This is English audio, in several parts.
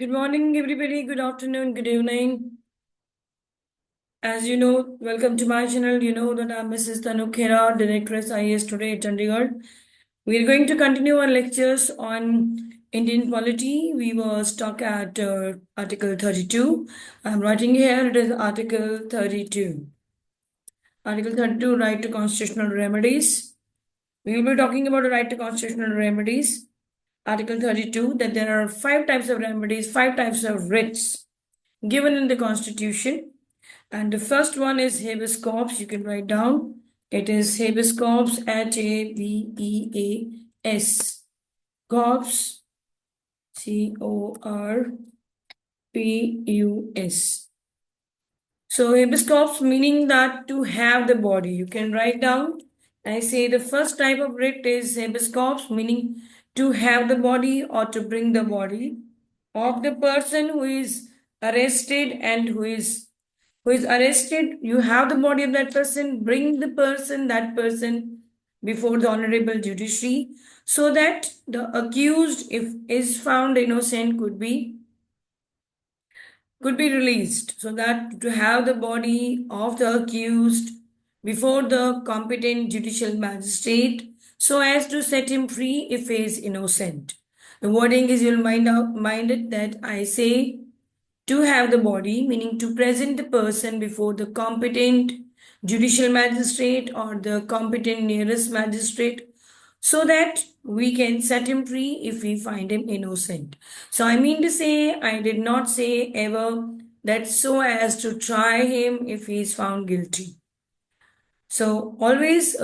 Good morning, everybody. Good afternoon, good evening. As you know, welcome to my channel. You know that I'm Mrs. Tanu Khera, Directress IAS today at Chandigarh. We are going to continue our lectures on Indian polity. We were stuck at Article 32. I'm writing here, it is Article 32. Article 32, Right to Constitutional Remedies. We will be talking about the right to constitutional remedies. Article 32, that there are 5 types of remedies, 5 types of writs given in the Constitution. And the first one is habeas corpus. You can write down. It is habeas corpus, Habeas. Corpus, Corpus. So habeas corpus meaning that to have the body. You can write down. I say the first type of writ is habeas corpus, meaning to have the body or to bring the body of the person who is arrested and who is arrested. You have the body of that person, bring that person before the honorable judiciary so that the accused, if is found innocent, could be released, so that to have the body of the accused before the competent judicial magistrate so as to set him free if he is innocent. The wording is, you'll mind it that I say to have the body, meaning to present the person before the competent judicial magistrate or the competent nearest magistrate so that we can set him free if we find him innocent. So I mean to say, I did not say ever that so as to try him if he is found guilty. So always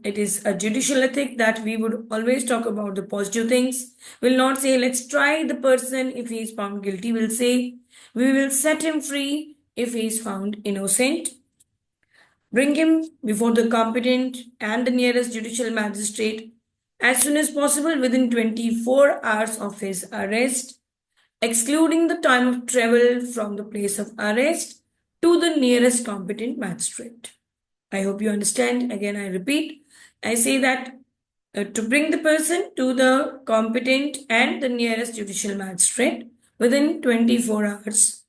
it is a judicial ethic that we would always talk about the positive things. We'll not say let's try the person if he is found guilty. We'll say we will set him free if he is found innocent. Bring him before the competent and the nearest judicial magistrate as soon as possible within 24 hours of his arrest, excluding the time of travel from the place of arrest to the nearest competent magistrate. I hope you understand. Again, I repeat, I say that to bring the person to the competent and the nearest judicial magistrate within 24 hours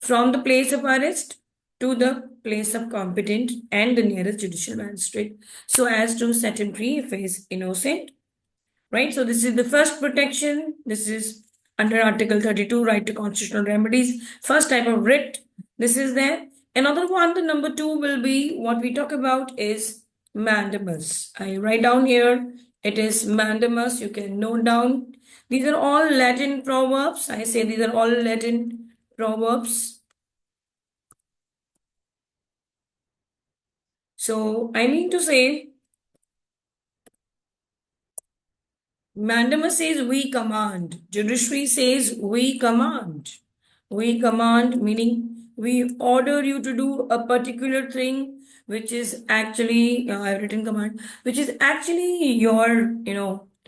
from the place of arrest to the place of competent and the nearest judicial magistrate so as to set him free if he is innocent. Right? So this is the first protection. This is under Article 32, right to constitutional remedies. First type of writ. This is there. Another one, the number 2 will be what we talk about is mandamus. I write down here, it is mandamus. You can note down. These are all Latin proverbs. I say these are all Latin proverbs. So I mean to say, mandamus says we command. Judiciary says we command. We command meaning we order you to do a particular thing which is actually, I've written command, which is actually your,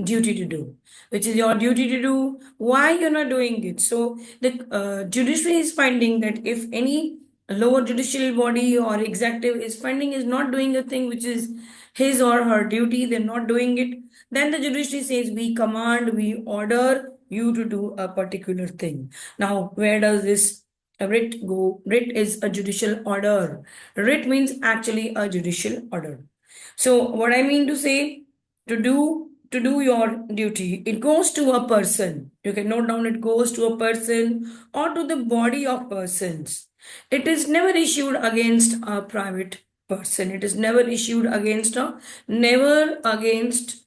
duty to do. Which is your duty to do. Why you're not doing it? So the judiciary is finding that if any lower judicial body or executive is finding is not doing a thing which is his or her duty, they're not doing it, then the judiciary says we command, we order you to do a particular thing. Now, where does this writ go? Writ is a judicial order. Writ means actually a judicial order. So, what I mean to say, to do your duty, it goes to a person. You can note down it goes to a person or to the body of persons. It is never issued against a private person. It is never issued against never against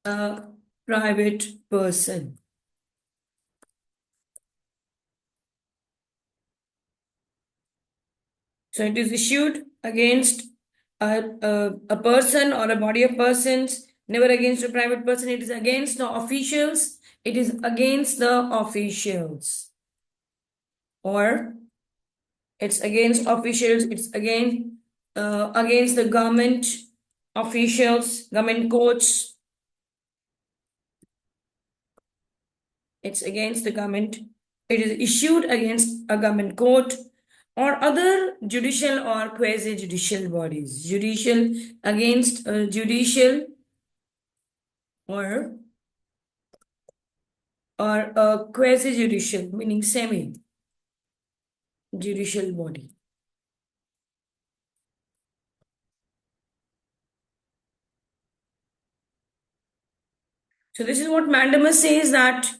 a private person. So it is issued against a person or a body of persons, never against a private person. It is against the officials. It is against the officials. Or it's against officials. It's against the government officials, government courts. It's against the government. It is issued against a government court or other judicial or quasi-judicial bodies. Judicial against judicial or or a quasi-judicial, meaning semi-judicial body. So this is what Mandamus says, that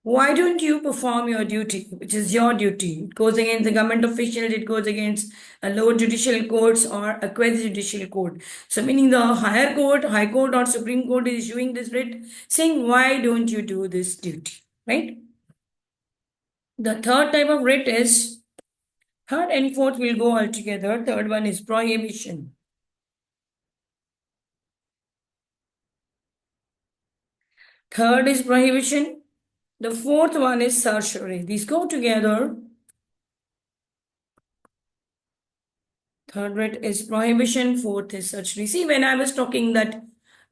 why don't you perform your duty, which is your duty? It goes against the government officials, it goes against a lower judicial courts or a quasi-judicial court. So meaning the higher court, high court or Supreme Court is issuing this writ saying, why don't you do this duty, right? The third type of writ is, third and fourth will go all together. Third one is prohibition. Third is prohibition. The fourth one is certiorari. These go together. Third writ is prohibition. Fourth is certiorari. See, when I was talking that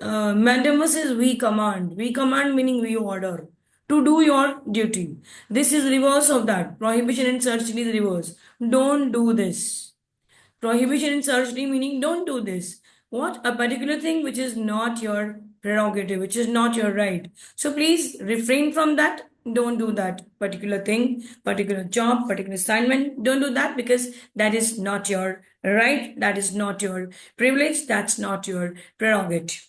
mandamus is we command. We command meaning we order to do your duty. This is reverse of that. Prohibition and certiorari is reverse. Don't do this. Prohibition and certiorari meaning don't do this. What? A particular thing which is not your prerogative, which is not your right. So please refrain from that. Don't do that particular thing, particular job, particular assignment. Don't do that because that is not your right. That is not your privilege. That's not your prerogative.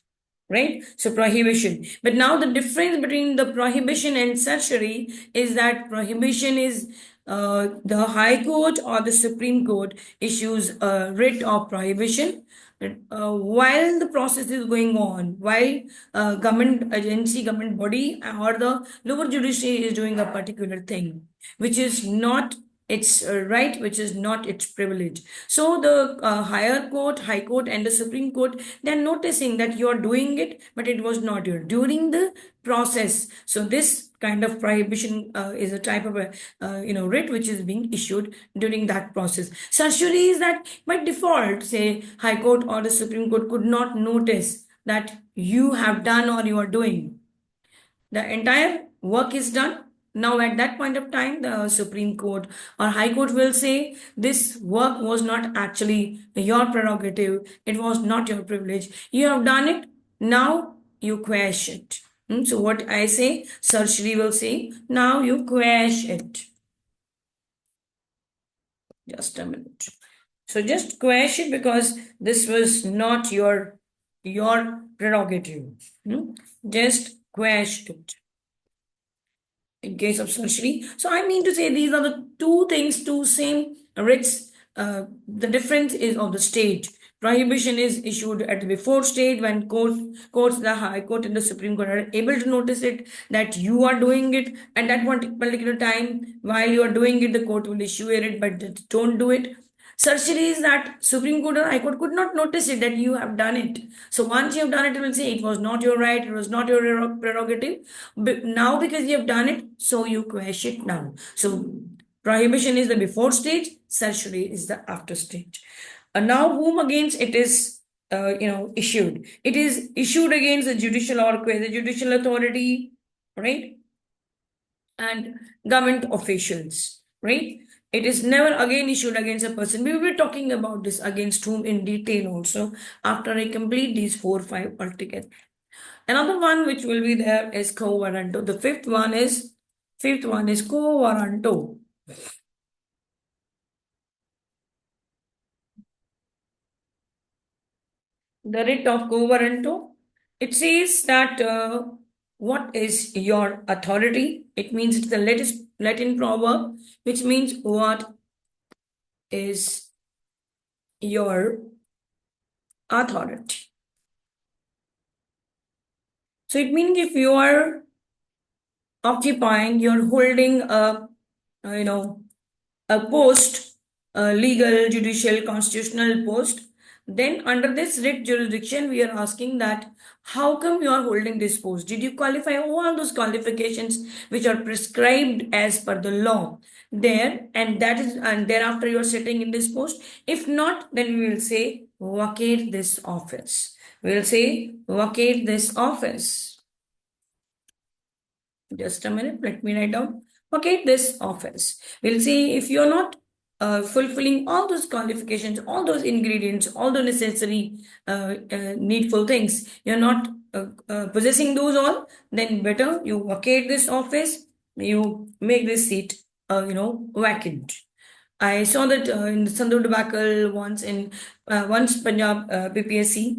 Right? So prohibition. But now the difference between the prohibition and certiorari is that prohibition is the High Court or the Supreme Court issues a writ of prohibition while the process is going on, while government agency, government body, or the lower judiciary is doing a particular thing, which is not its right, which is not its privilege. So the higher court, high court, and the Supreme Court, they're noticing that you're doing it, but it was not your during the process. So this kind of prohibition is a type of a writ which is being issued during that process. Certiorari is that by default, say High Court or the Supreme Court could not notice that you have done or you are doing. The entire work is done. Now, at that point of time, the Supreme Court or High Court will say this work was not actually your prerogative, it was not your privilege. You have done it, now you quash it. So, what I say, certiorari will say, now you quash it. Just a minute. So, just quash it because this was not your prerogative. Just quash it in case of certiorari. So I mean to say these are the two things, two same writs. The difference is of the stage. Prohibition is issued at the before stage when courts, the High Court and the Supreme Court are able to notice it that you are doing it, and at one particular time while you are doing it, the court will issue a writ, but don't do it. Certiorari is that Supreme Court or High Court could not notice it that you have done it. So once you have done it, it will say it was not your right, it was not your prerogative. But now because you have done it, so you quash it now. So prohibition is the before stage, certiorari is the after stage. Now whom against it is issued? It is issued against the judicial or quasi-judicial authority, right? And government officials, right? It is never again issued against a person. We will be talking about this against whom in detail also after I complete these 4-5 altogether. Another one which will be there is quo warranto. The fifth one is quo warranto. The writ of quo warranto. It says that what is your authority? It means it's the Latin proverb, which means what is your authority. So it means if you are occupying, you're holding a post, a legal, judicial, constitutional post, then under this writ jurisdiction, we are asking that how come you are holding this post? Did you qualify all those qualifications which are prescribed as per the law there? And thereafter you are sitting in this post. If not, then we will say vacate this office. We will say vacate this office. Just a minute, let me write down. Vacate this office. We'll see if you're not fulfilling all those qualifications, all those ingredients, all the necessary needful things, you're not possessing those all, then better you vacate this office, you make this seat, vacant. I saw that in the Sandhu debacle once Punjab PPSC.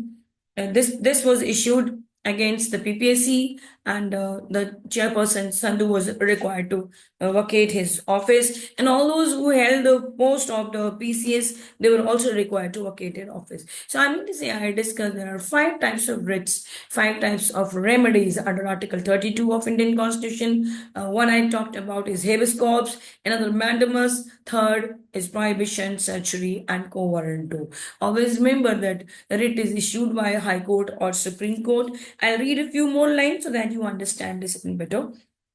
This was issued against the PPSC, and the chairperson Sandhu was required to vacate his office, and all those who held the post of the PCS, they were also required to vacate their office. So I mean to say, I discussed there are five types of writs, five types of remedies under Article 32 of Indian Constitution. One I talked about is habeas corpus, another mandamus, third is prohibition, certiorari, and quo warranto. Always remember that writ is issued by a High Court or Supreme Court. I'll read a few more lines so that you understand this in better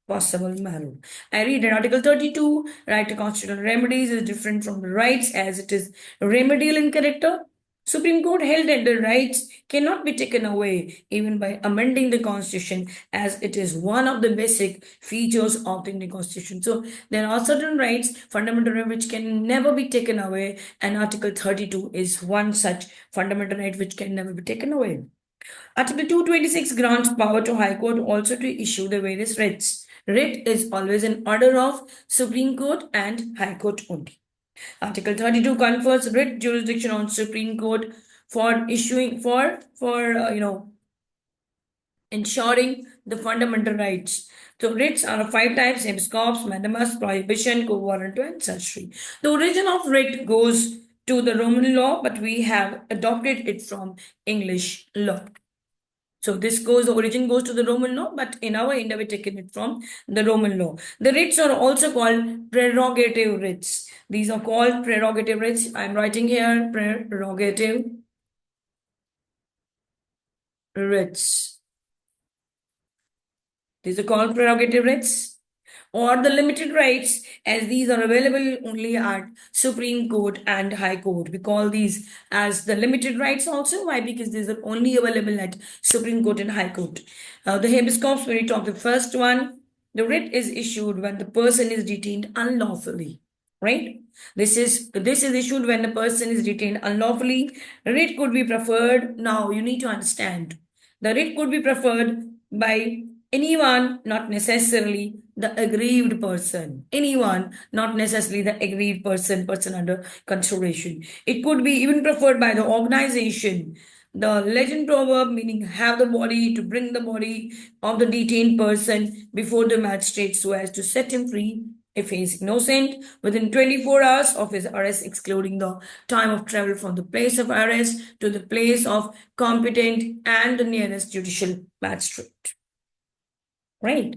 possible manner. I read that Article 32, right to constitutional remedies, is different from the rights as it is remedial in character. Supreme Court held that the rights cannot be taken away even by amending the Constitution, as it is one of the basic features of the Indian Constitution. So there are certain rights, fundamental rights, which can never be taken away, and Article 32 is one such fundamental right which can never be taken away. Article 226 grants power to High Court also to issue the various writs. Writ is always an order of Supreme Court and High Court only. Article 32 confers writ jurisdiction on Supreme Court for issuing ensuring the fundamental rights. So writs are of five types: habeas corpus, mandamus, prohibition, quo warranto, and certiorari. The origin of writ goes to the Roman law, but we have adopted it from English law. So the origin goes to the Roman law, but in our India, we've taken it from the Roman law. The writs are also called prerogative writs. These are called prerogative writs. I'm writing here prerogative writs. These are called prerogative writs, or the limited rights, as these are available only at Supreme Court and High Court. We call these as the limited rights also. Why? Because these are only available at Supreme Court and High Court. The habeas corpus, when we talk the first one, the writ is issued when the person is detained unlawfully. Right? This is issued when the person is detained unlawfully. Writ could be preferred. Now you need to understand. The writ could be preferred by anyone, not necessarily the aggrieved person. Anyone, not necessarily the aggrieved person under consideration. It could be even preferred by the organization. The legend proverb, meaning have the body, to bring the body of the detained person before the magistrate so as to set him free if he is innocent within 24 hours of his arrest, excluding the time of travel from the place of arrest to the place of competent and the nearest judicial magistrate. Right?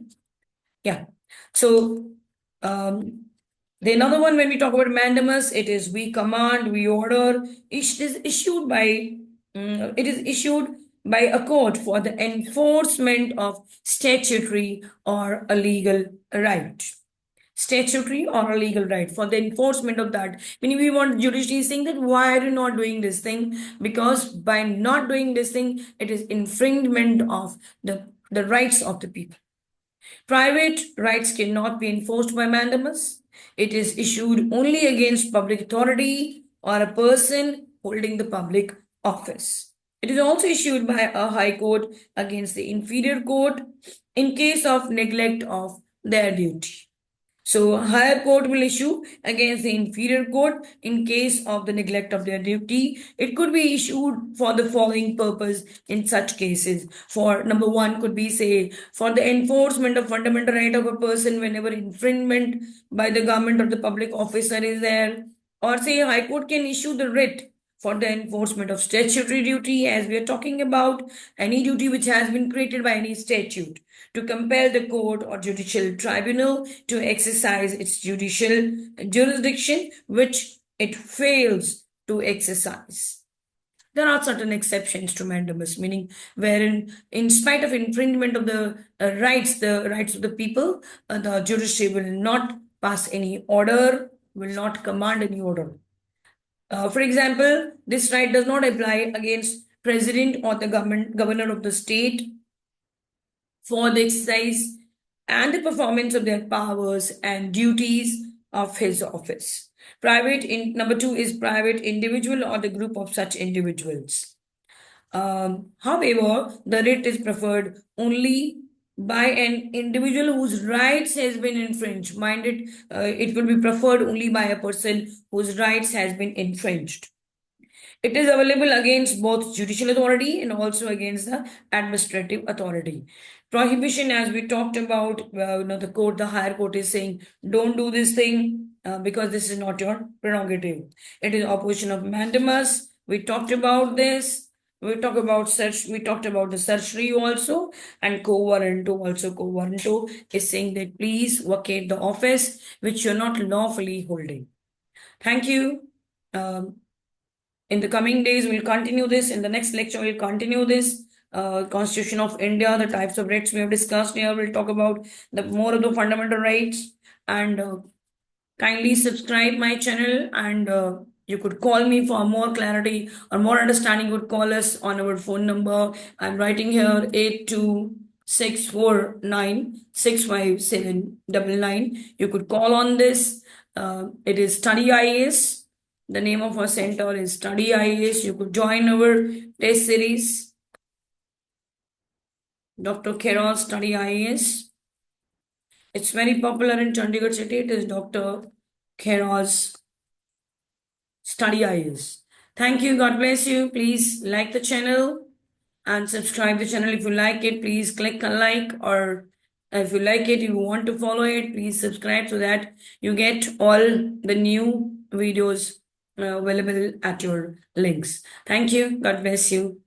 Yeah. So the another one, when we talk about mandamus, it is we command, we order. It is issued by a court for the enforcement of statutory or a legal right. Statutory or a legal right, for the enforcement of that. Meaning we want judiciary saying that why are you not doing this thing? Because by not doing this thing, it is infringement of the rights of the people. Private rights cannot be enforced by mandamus. It is issued only against public authority or a person holding the public office. It is also issued by a high court against the inferior court in case of neglect of their duty. So higher court will issue against the inferior court in case of the neglect of their duty. It could be issued for the following purpose in such cases. For number one could be, say, for the enforcement of fundamental right of a person whenever infringement by the government or the public officer is there. Or say High Court can issue the writ for the enforcement of statutory duty, as we are talking about any duty which has been created by any statute, to compel the court or judicial tribunal to exercise its judicial jurisdiction, which it fails to exercise. There are certain exceptions to mandamus, meaning wherein, in spite of infringement of the rights of the people, the judiciary will not pass any order, will not command any order. For example, this right does not apply against president or the governor of the state for the exercise and the performance of their powers and duties of his office. Number two is private individual or the group of such individuals. However, the writ is preferred only by an individual whose rights has been infringed. Mind it, it will be preferred only by a person whose rights has been infringed. It is available against both judicial authority and also against the administrative authority. Prohibition, as we talked about, the higher court is saying, don't do this thing because this is not your prerogative. It is opposition of mandamus. We talked about this. We talked about search. We talked about the certiorari also, and quo warranto also. Quo warranto is saying that please vacate the office which you're not lawfully holding. Thank you. Um, in the coming days, we'll continue this. In the next lecture, we'll continue this. Constitution of India, the types of rights we have discussed here. We'll talk about the more of the fundamental rights. And kindly subscribe my channel, and you could call me for more clarity or more understanding. You could call us on our phone number. I'm writing here 8264965799. You could call on this. It is Study IAS. The name of our center is Study IAS. You could join our test series. Dr. Kheral Study IAS. It's very popular in Chandigarh city. It is Dr. Kheral's Study IAS. Thank you. God bless you. Please like the channel and subscribe the channel. If you like it, please click a like, or if you like it, you want to follow it, please subscribe so that you get all the new videos available at your links. Thank you. God bless you.